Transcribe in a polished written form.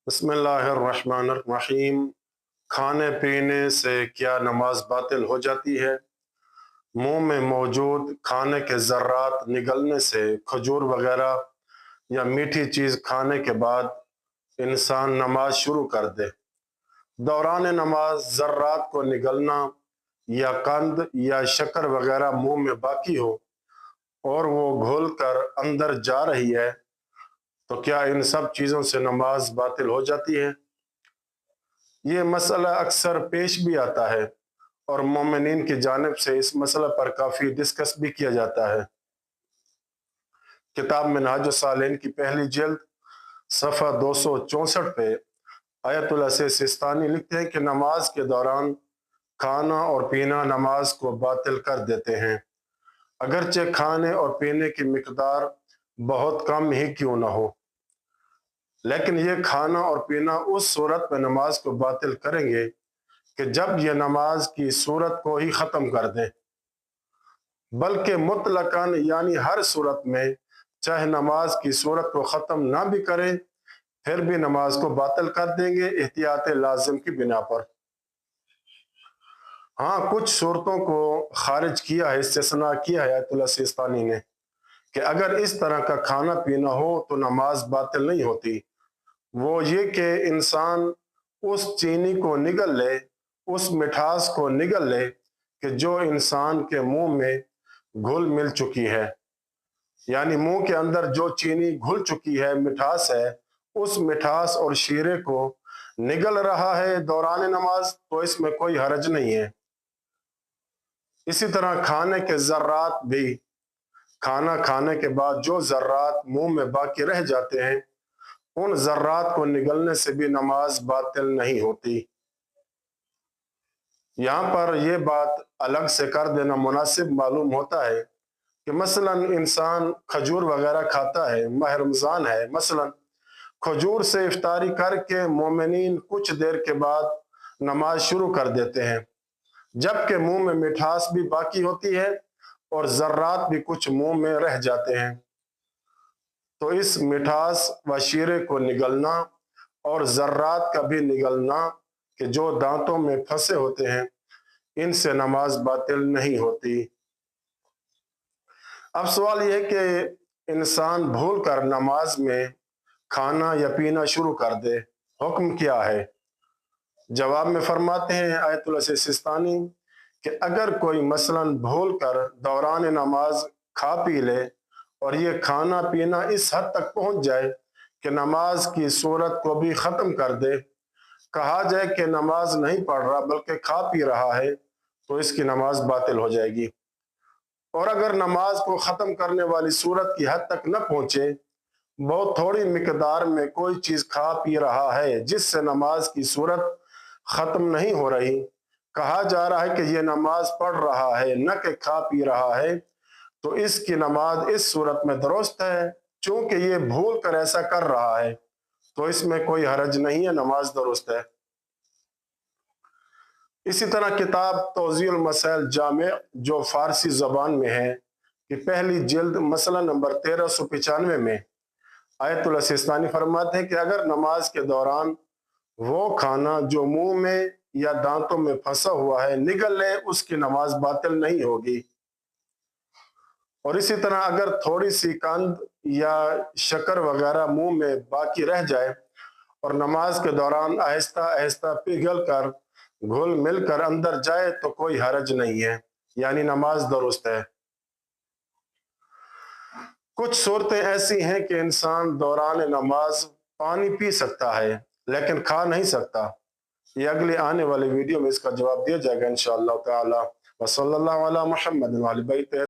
बिस्मिल्लाहिर्रहमानिर्रहीम। खाने पीने से क्या नमाज बातिल हो जाती है? मुंह में मौजूद खाने के ज़र्रात निगलने से खजूर वगैरह या मीठी चीज़ खाने के बाद इंसान नमाज शुरू कर दे, दौरान नमाज ज़र्रात को निगलना या कंद या शक्कर वगैरह मुंह में बाकी हो और वो घुल कर अंदर जा रही है, तो क्या इन सब चीज़ों से नमाज बातिल हो जाती है? ये मसला अक्सर पेश भी आता है और मोमिनीन की जानिब से इस मसला पर काफ़ी डिस्कस भी किया जाता है। किताब मिनहाजुस सालिहीन की पहली जिल्द सफ़ा 264 पे आयतुल अज़ीज़ सिस्तानी लिखते हैं कि नमाज के दौरान खाना और पीना नमाज को बातिल कर देते हैं, अगरचे खाने और पीने की मिकदार बहुत कम ही क्यों न हो। लेकिन ये खाना और पीना उस सूरत में नमाज को बातिल करेंगे कि जब ये नमाज की सूरत को ही ख़त्म कर दें, बल्कि मुतलकन यानी हर सूरत में, चाहे नमाज की सूरत को ख़त्म ना भी करें फिर भी नमाज को बातिल कर देंगे एहतियात लाजिम की बिना पर। हाँ, कुछ सूरतों को खारिज किया है, इस्तिस्ना किया है आयतुल्लाह सिस्तानी ने कि अगर इस तरह का खाना पीना हो तो नमाज बातिल नहीं होती। वो ये कि इंसान उस चीनी को निगल ले, उस मिठास को निगल ले कि जो इंसान के मुंह में घुल मिल चुकी है, यानी मुंह के अंदर जो चीनी घुल चुकी है, मिठास है, उस मिठास और शीरे को निगल रहा है दौरान नमाज, तो इसमें कोई हरज नहीं है। इसी तरह खाने के ज़र्रात भी, खाना खाने के बाद जो ज़र्रात मुंह में बाकी रह जाते हैं, उन ज़र्रात को निगलने से भी नमाज बातिल नहीं होती। यहाँ पर यह बात अलग से कर देना मुनासिब मालूम होता है कि मसलन इंसान खजूर वगैरह खाता है, माह रमज़ान है, मसलन खजूर से इफ्तारी करके मोमिनीन कुछ देर के बाद नमाज शुरू कर देते हैं, जबकि मुंह में मिठास भी बाकी होती है और ज़र्रात भी कुछ मुंह में रह जाते हैं। तो इस मिठास व शीरे को निगलना और ज़र्रात का भी निगलना कि जो दांतों में फंसे होते हैं, इनसे नमाज बातिल नहीं होती। अब सवाल यह है कि इंसान भूल कर नमाज में खाना या पीना शुरू कर दे, हुक्म क्या है? जवाब में फरमाते हैं आयतुल अज़ीज़ सिस्तानी कि अगर कोई मसलन भूल कर दौरान नमाज खा पी ले और ये खाना पीना इस हद तक पहुंच जाए कि नमाज की सूरत को भी ख़त्म कर दे, कहा जाए कि नमाज नहीं पढ़ रहा बल्कि खा पी रहा है, तो इसकी नमाज बातिल हो जाएगी। और अगर नमाज को ख़त्म करने वाली सूरत की हद तक न पहुंचे, बहुत थोड़ी मिकदार में कोई चीज़ खा पी रहा है जिससे नमाज की सूरत ख़त्म नहीं हो रही, कहा जा रहा है कि यह नमाज पढ़ रहा है न कि खा पी रहा है, तो इसकी नमाज इस सूरत में दुरुस्त है। चूंकि ये भूल कर ऐसा कर रहा है तो इसमें कोई हरज नहीं है, नमाज दुरुस्त है। इसी तरह किताब तौज़ीउल मसाइल जामे जो फारसी ज़बान में है कि पहली जिल्द मसला नंबर 1395 में आयतुल सिस्तानी फरमाते हैं कि अगर नमाज के दौरान वो खाना जो मुंह में या दांतों में फंसा हुआ है निगल ले, उसकी नमाज बातिल नहीं होगी। और इसी तरह अगर थोड़ी सी कंद या शक्कर वगैरह मुंह में बाकी रह जाए और नमाज के दौरान आहिस्ता आहिस्ता पिघल कर घुल मिल कर अंदर जाए तो कोई हरज नहीं है, यानी नमाज दुरुस्त है। कुछ सूरतें ऐसी हैं कि इंसान दौरान नमाज पानी पी सकता है लेकिन खा नहीं सकता। ये अगले आने वाले वीडियो में इसका जवाब दिया जाएगा इंशाअल्लाह ताला। व सल्लल्लाहु अला मुहम्मद व अली बैत।